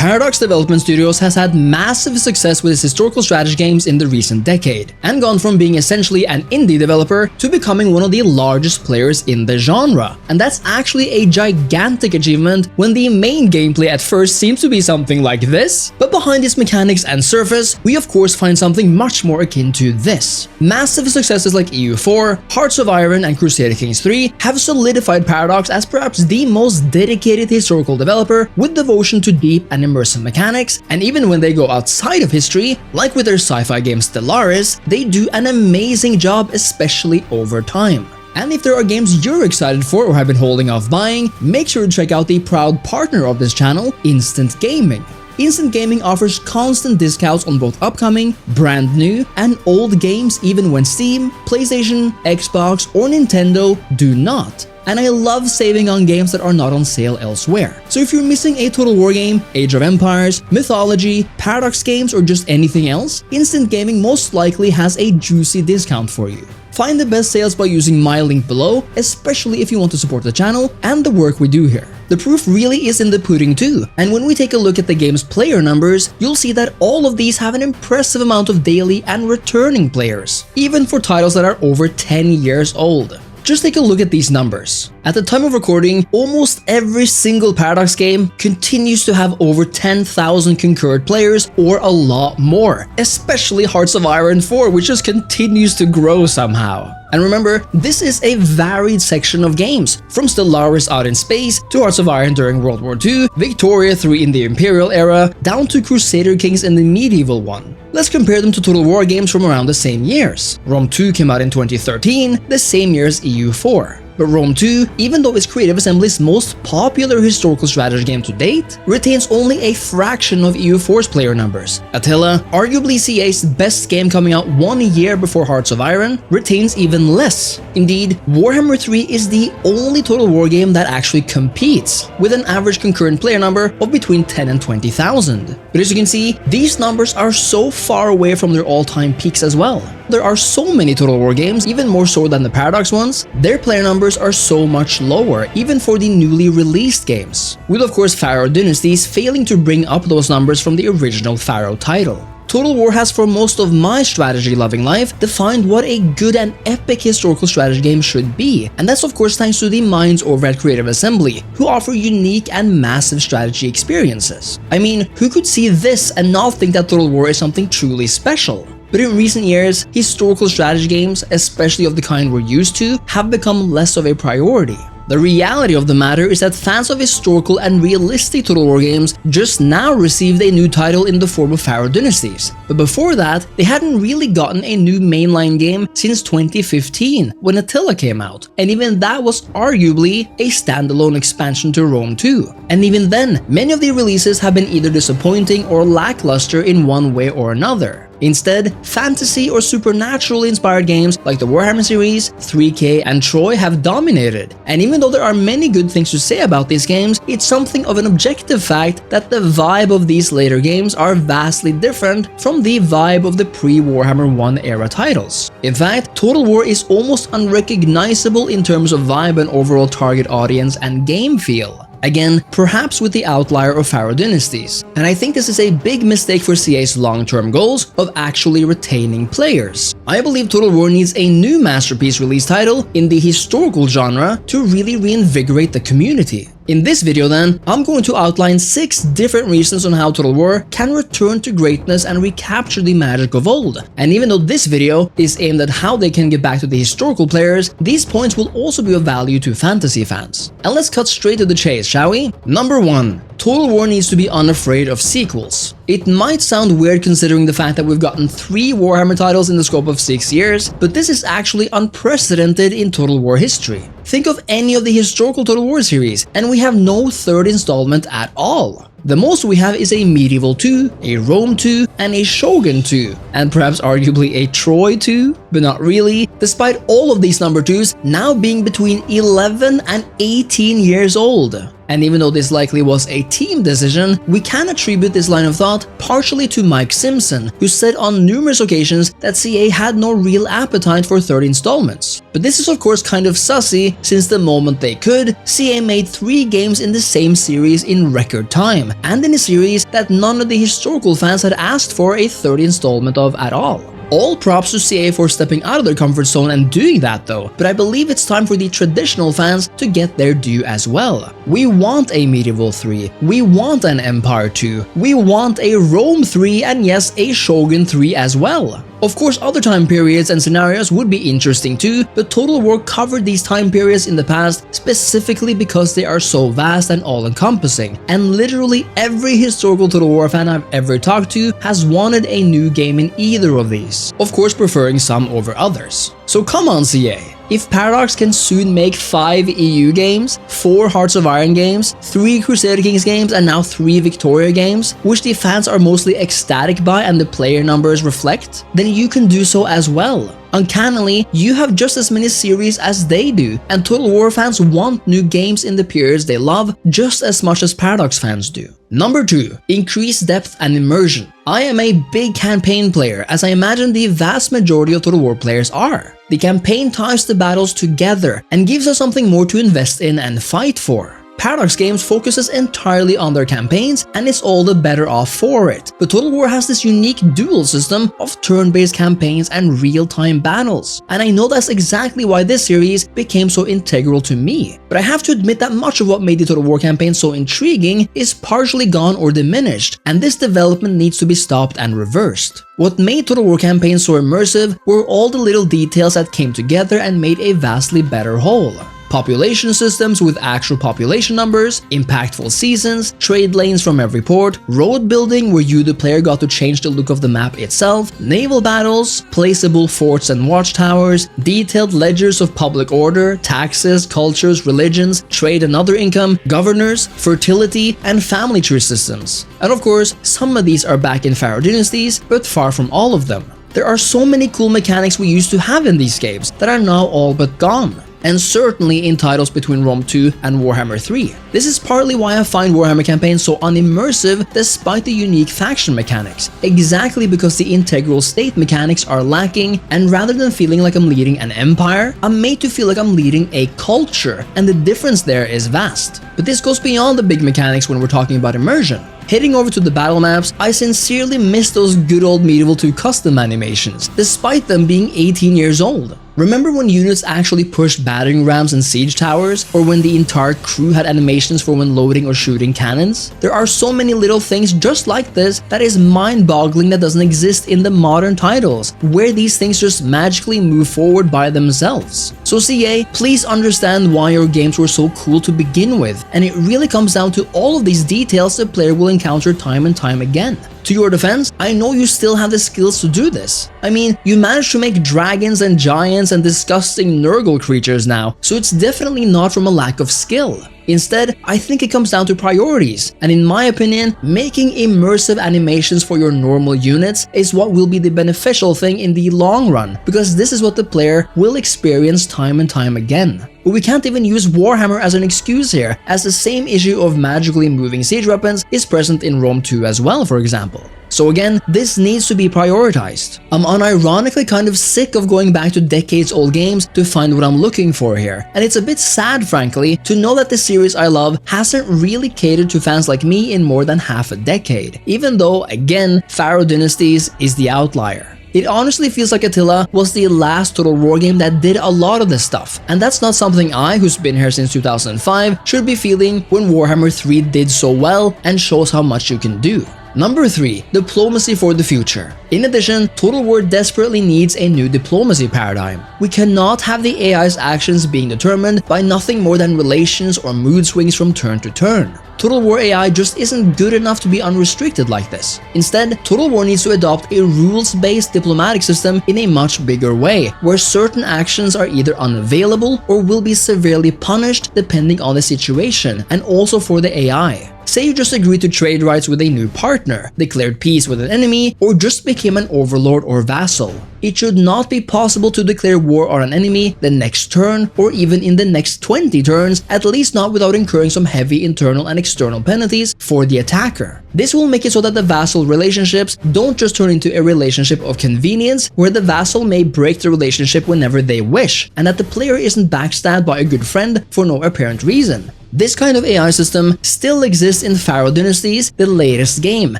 Paradox Development Studios has had massive success with its historical strategy games in the recent decade, and gone from being essentially an indie developer to becoming one of the largest players in the genre. And that's actually a gigantic achievement when the main gameplay at first seems to be something like this, but behind its mechanics and surface, we of course find something much more akin to this. Massive successes like EU4, Hearts of Iron, and Crusader Kings 3 have solidified Paradox as perhaps the most dedicated historical developer with devotion to deep and immersive mechanics, and even when they go outside of history, like with their sci-fi game Stellaris, they do an amazing job, especially over time. And if there are games you're excited for or have been holding off buying, make sure to check out the proud partner of this channel, Instant Gaming. Instant Gaming offers constant discounts on both upcoming, brand new, and old games even when Steam, PlayStation, Xbox, or Nintendo do not. And I love saving on games that are not on sale elsewhere. So if you're missing a Total War game, Age of Empires, Mythology, Paradox games, or just anything else, Instant Gaming most likely has a juicy discount for you. Find the best sales by using my link below, especially if you want to support the channel and the work we do here. The proof really is in the pudding too, and when we take a look at the game's player numbers, you'll see that all of these have an impressive amount of daily and returning players, even for titles that are over 10 years old. Just take a look at these numbers. At the time of recording, almost every single Paradox game continues to have over 10,000 concurrent players or a lot more, especially Hearts of Iron 4, which just continues to grow somehow. And remember, this is a varied section of games, from Stellaris out in space, to Hearts of Iron during World War II, Victoria 3 in the Imperial era, down to Crusader Kings in the medieval one. Let's compare them to Total War games from around the same years. Rome 2 came out in 2013, the same year as EU4. But Rome 2, even though it's Creative Assembly's most popular historical strategy game to date, retains only a fraction of EU4's player numbers. Attila, arguably CA's best game coming out 1 year before Hearts of Iron, retains even less. Indeed, Warhammer 3 is the only Total War game that actually competes, with an average concurrent player number of between 10 and 20,000. But as you can see, these numbers are so far away from their all-time peaks as well. There are so many Total War games, even more so than the Paradox ones, their player numbers are so much lower, even for the newly released games, with of course Pharaoh Dynasties failing to bring up those numbers from the original Pharaoh title. Total War has for most of my strategy-loving life defined what a good and epic historical strategy game should be, and that's of course thanks to the minds over at Creative Assembly, who offer unique and massive strategy experiences. I mean, who could see this and not think that Total War is something truly special? But in recent years, historical strategy games, especially of the kind we're used to, have become less of a priority. The reality of the matter is that fans of historical and realistic Total War games just now received a new title in the form of Pharaoh Dynasties, but before that, they hadn't really gotten a new mainline game since 2015, when Attila came out, and even that was arguably a standalone expansion to Rome 2. And even then, many of the releases have been either disappointing or lackluster in one way or another. Instead, fantasy or supernatural inspired games like the Warhammer series, 3K, and Troy have dominated. And even though there are many good things to say about these games, it's something of an objective fact that the vibe of these later games are vastly different from the vibe of the pre-Warhammer 1 era titles. In fact, Total War is almost unrecognizable in terms of vibe and overall target audience and game feel. Again, perhaps with the outlier of Pharaoh Dynasties. And I think this is a big mistake for CA's long-term goals of actually retaining players. I believe Total War needs a new masterpiece release title in the historical genre to really reinvigorate the community. In this video then, I'm going to outline 6 different reasons on how Total War can return to greatness and recapture the magic of old. And even though this video is aimed at how they can get back to the historical players, these points will also be of value to fantasy fans. And let's cut straight to the chase, shall we? Number 1. Total War needs to be unafraid of sequels. It might sound weird considering the fact that we've gotten 3 Warhammer titles in the scope of 6 years, but this is actually unprecedented in Total War history. Think of any of the historical Total War series, and we have no 3rd installment at all. The most we have is a Medieval 2, a Rome 2, and a Shogun 2, and perhaps arguably a Troy 2, but not really, despite all of these number 2s now being between 11 and 18 years old. And even though this likely was a team decision, we can attribute this line of thought partially to Mike Simpson, who said on numerous occasions that CA had no real appetite for 3rd installments. But this is of course kind of sussy, since the moment they could, CA made 3 games in the same series in record time, and in a series that none of the historical fans had asked for a third installment of at all. All props to CA for stepping out of their comfort zone and doing that though, but I believe it's time for the traditional fans to get their due as well. We want a Medieval 3, we want an Empire 2, we want a Rome 3, and yes, a Shogun 3 as well. Of course, other time periods and scenarios would be interesting too, but Total War covered these time periods in the past specifically because they are so vast and all-encompassing, and literally every historical Total War fan I've ever talked to has wanted a new game in either of these, of course preferring some over others. So come on CA, if Paradox can soon make 5 EU games, 4 Hearts of Iron games, 3 Crusader Kings games, and now 3 Victoria games, which the fans are mostly ecstatic by and the player numbers reflect, then you can do so as well. Uncannily, you have just as many series as they do, and Total War fans want new games in the periods they love just as much as Paradox fans do. Number 2. Increase depth and immersion. I am a big campaign player, as I imagine the vast majority of Total War players are. The campaign ties the battles together and gives us something more to invest in and fight for. Paradox Games focuses entirely on their campaigns, and it's all the better off for it. But Total War has this unique dual system of turn-based campaigns and real-time battles. And I know that's exactly why this series became so integral to me. But I have to admit that much of what made the Total War campaign so intriguing is partially gone or diminished, and this development needs to be stopped and reversed. What made Total War campaign so immersive were all the little details that came together and made a vastly better whole. Population systems with actual population numbers, impactful seasons, trade lanes from every port, road building where you the player got to change the look of the map itself, naval battles, placeable forts and watchtowers, detailed ledgers of public order, taxes, cultures, religions, trade and other income, governors, fertility, and family tree systems. And of course, some of these are back in Pharaoh dynasties, but far from all of them. There are so many cool mechanics we used to have in these games that are now all but gone, and certainly in titles between Rome 2 and Warhammer 3. This is partly why I find Warhammer campaign so unimmersive despite the unique faction mechanics, exactly because the integral state mechanics are lacking, and rather than feeling like I'm leading an empire, I'm made to feel like I'm leading a culture, and the difference there is vast. But this goes beyond the big mechanics when we're talking about immersion. Heading over to the battle maps, I sincerely miss those good old Medieval 2 custom animations, despite them being 18 years old. Remember when units actually pushed battering rams and siege towers, or when the entire crew had animations for when loading or shooting cannons? There are so many little things just like this that is mind-boggling that doesn't exist in the modern titles, where these things just magically move forward by themselves. So CA, please understand why your games were so cool to begin with, and it really comes down to all of these details the player will encounter time and time again. To your defense, I know you still have the skills to do this. I mean, you managed to make dragons and giants and disgusting Nurgle creatures now, so it's definitely not from a lack of skill. Instead, I think it comes down to priorities, and in my opinion, making immersive animations for your normal units is what will be the beneficial thing in the long run, because this is what the player will experience time and time again. But we can't even use Warhammer as an excuse here, as the same issue of magically moving siege weapons is present in Rome 2 as well, for example. So again, this needs to be prioritized. I'm unironically kind of sick of going back to decades-old games to find what I'm looking for here, and it's a bit sad, frankly, to know that the series I love hasn't really catered to fans like me in more than half a decade, even though, again, Pharaoh Dynasties is the outlier. It honestly feels like Attila was the last Total War game that did a lot of this stuff, and that's not something I, who's been here since 2005, should be feeling when Warhammer 3 did so well and shows how much you can do. Number 3. Diplomacy for the future. In addition, Total War desperately needs a new diplomacy paradigm. We cannot have the AI's actions being determined by nothing more than relations or mood swings from turn to turn. Total War AI just isn't good enough to be unrestricted like this. Instead, Total War needs to adopt a rules-based diplomatic system in a much bigger way, where certain actions are either unavailable or will be severely punished depending on the situation, and also for the AI. Say you just agreed to trade rights with a new partner, declared peace with an enemy, or just became an overlord or vassal. It should not be possible to declare war on an enemy the next turn or even in the next 20 turns, at least not without incurring some heavy internal and external penalties for the attacker. This will make it so that the vassal relationships don't just turn into a relationship of convenience where the vassal may break the relationship whenever they wish, and that the player isn't backstabbed by a good friend for no apparent reason. This kind of AI system still exists in Pharaoh Dynasties, the latest game,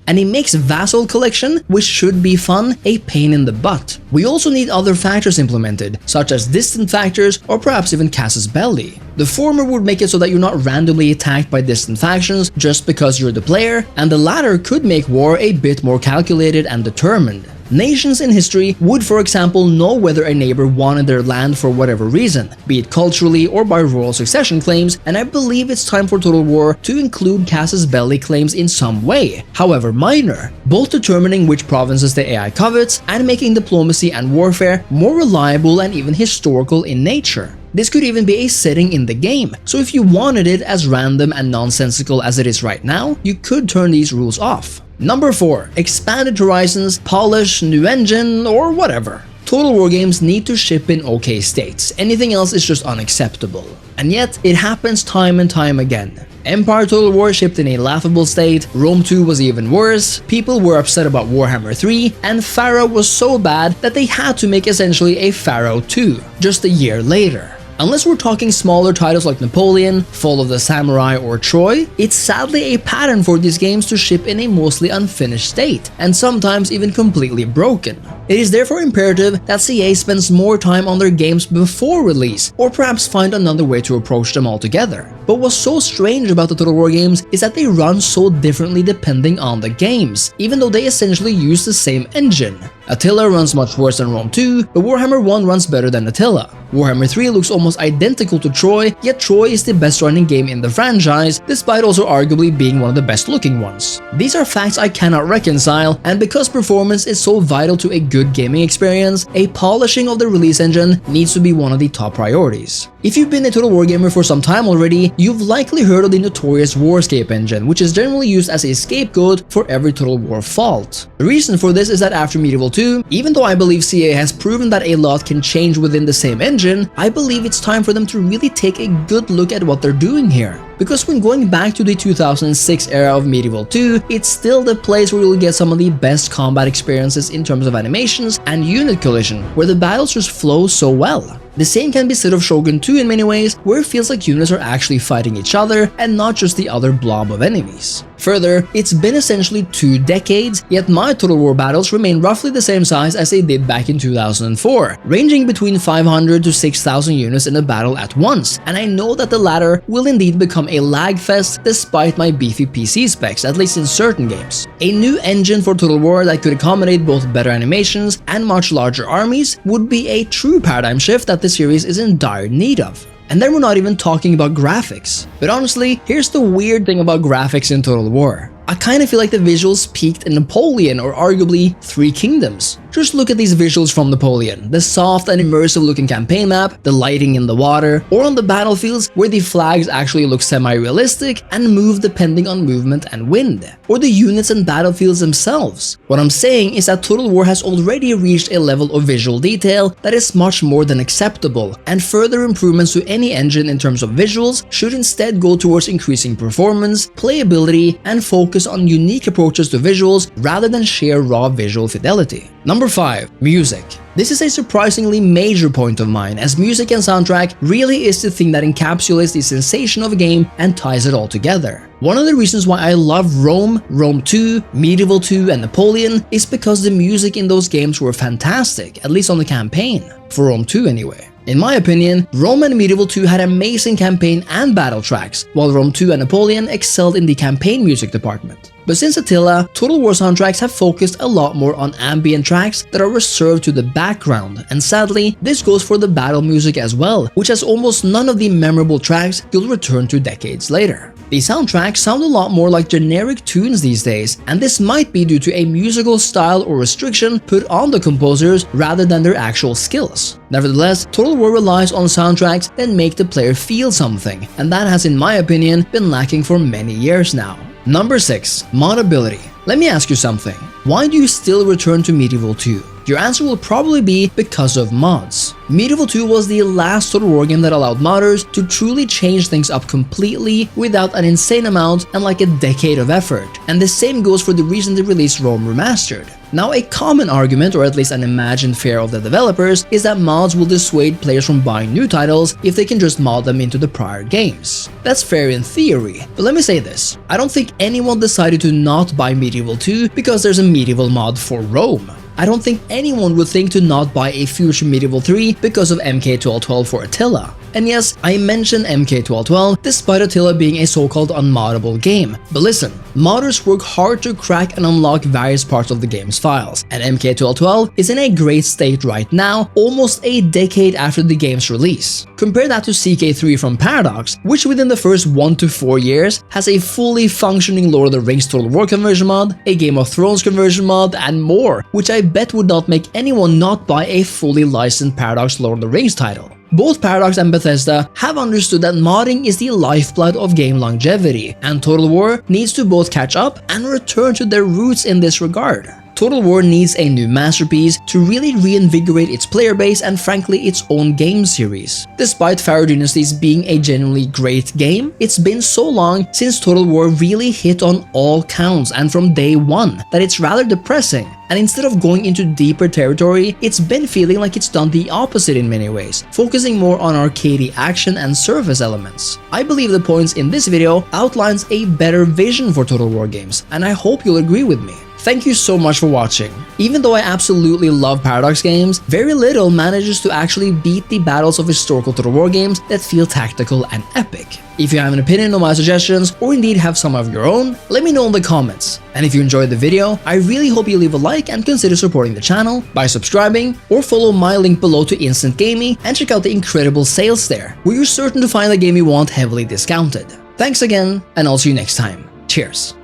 and it makes vassal collection, which should be fun, a pain in the butt. We also need other factors implemented, such as distant factors or perhaps even casus belli. The former would make it so that you're not randomly attacked by distant factions just because you're the player, and the latter could make war a bit more calculated and determined. Nations in history would, for example, know whether a neighbor wanted their land for whatever reason, be it culturally or by royal succession claims, and I believe it's time for Total War to include casus belli claims in some way, however minor, both determining which provinces the AI covets and making diplomacy and warfare more reliable and even historical in nature. This could even be a setting in the game, so if you wanted it as random and nonsensical as it is right now, you could turn these rules off. Number 4. Expanded horizons, polish, new engine, or whatever. Total War games need to ship in okay states, anything else is just unacceptable. And yet, it happens time and time again. Empire Total War shipped in a laughable state, Rome 2 was even worse, people were upset about Warhammer 3, and Pharaoh was so bad that they had to make essentially a Pharaoh 2, just a year later. Unless we're talking smaller titles like Napoleon, Fall of the Samurai, or Troy, it's sadly a pattern for these games to ship in a mostly unfinished state, and sometimes even completely broken. It is therefore imperative that CA spends more time on their games before release, or perhaps find another way to approach them altogether. But what's so strange about the Total War games is that they run so differently depending on the games, even though they essentially use the same engine. Attila runs much worse than Rome 2, but Warhammer 1 runs better than Attila. Warhammer 3 looks almost identical to Troy, yet Troy is the best running game in the franchise, despite also arguably being one of the best looking ones. These are facts I cannot reconcile, and because performance is so vital to a good gaming experience, a polishing of the release engine needs to be one of the top priorities. If you've been a Total War gamer for some time already, you've likely heard of the notorious Warscape engine, which is generally used as a scapegoat for every Total War fault. The reason for this is that after Medieval 2, even though I believe CA has proven that a lot can change within the same engine, I believe it's time for them to really take a good look at what they're doing here. Because when going back to the 2006 era of Medieval 2, it's still the place where you'll get some of the best combat experiences in terms of animations and unit collision, where the battles just flow so well. The same can be said of Shogun 2 in many ways, where it feels like units are actually fighting each other and not just the other blob of enemies. Further, it's been essentially 2 decades, yet my Total War battles remain roughly the same size as they did back in 2004, ranging between 500 to 6,000 units in a battle at once, and I know that the latter will indeed become a lag fest despite my beefy PC specs, at least in certain games. A new engine for Total War that could accommodate both better animations and much larger armies would be a true paradigm shift that the series is in dire need of. And then we're not even talking about graphics. But honestly, here's the weird thing about graphics in Total War. I kinda feel like the visuals peaked in Napoleon or arguably Three Kingdoms. Just look at these visuals from Napoleon, the soft and immersive looking campaign map, the lighting in the water, or on the battlefields where the flags actually look semi-realistic and move depending on movement and wind, or the units and battlefields themselves. What I'm saying is that Total War has already reached a level of visual detail that is much more than acceptable, and further improvements to any engine in terms of visuals should instead go towards increasing performance, playability, and focus on unique approaches to visuals rather than sheer raw visual fidelity. Number 5. Music. This is a surprisingly major point of mine, as music and soundtrack really is the thing that encapsulates the sensation of a game and ties it all together. One of the reasons why I love Rome, Rome 2, Medieval 2, and Napoleon is because the music in those games were fantastic, at least on the campaign, for Rome 2 anyway. In my opinion, Rome and Medieval 2 had amazing campaign and battle tracks, while Rome 2 and Napoleon excelled in the campaign music department. But since Attila, Total War soundtracks have focused a lot more on ambient tracks that are reserved to the background, and sadly, this goes for the battle music as well, which has almost none of the memorable tracks you'll return to decades later. The soundtracks sound a lot more like generic tunes these days, and this might be due to a musical style or restriction put on the composers rather than their actual skills. Nevertheless, Total War relies on soundtracks that make the player feel something, and that has in my opinion been lacking for many years now. Number 6. Modability. Let me ask you something. Why do you still return to Medieval 2? Your answer will probably be because of mods. Medieval 2 was the last Total War game that allowed modders to truly change things up completely without an insane amount and like a decade of effort. And the same goes for the recently released Rome Remastered. Now, a common argument, or at least an imagined fear of the developers, is that mods will dissuade players from buying new titles if they can just mod them into the prior games. That's fair in theory, but let me say this. I don't think anyone decided to not buy Medieval 2 because there's a medieval mod for Rome. I don't think anyone would think to not buy a future Medieval 3 because of MK1212 for Attila. And yes, I mentioned MK1212 despite Attila being a so-called unmoddable game. But listen, modders work hard to crack and unlock various parts of the game's files, and MK1212 is in a great state right now, almost a decade after the game's release. Compare that to CK3 from Paradox, which within the first 1 to 4 years has a fully functioning Lord of the Rings Total War conversion mod, a Game of Thrones conversion mod, and more, which I bet would not make anyone not buy a fully licensed Paradox Lord of the Rings title. Both Paradox and Bethesda have understood that modding is the lifeblood of game longevity, and Total War needs to both catch up and return to their roots in this regard. Total War needs a new masterpiece to really reinvigorate its player base and frankly its own game series. Despite Pharaoh Dynasties being a genuinely great game, it's been so long since Total War really hit on all counts and from day one that it's rather depressing. And instead of going into deeper territory, it's been feeling like it's done the opposite in many ways, focusing more on arcadey action and surface elements. I believe the points in this video outlines a better vision for Total War games, and I hope you'll agree with me. Thank you so much for watching. Even though I absolutely love Paradox games, very little manages to actually beat the battles of historical Total War games that feel tactical and epic. If you have an opinion on my suggestions, or indeed have some of your own, let me know in the comments. And if you enjoyed the video, I really hope you leave a like and consider supporting the channel by subscribing, or follow my link below to Instant Gaming and check out the incredible sales there, where you're certain to find the game you want heavily discounted. Thanks again, and I'll see you next time. Cheers!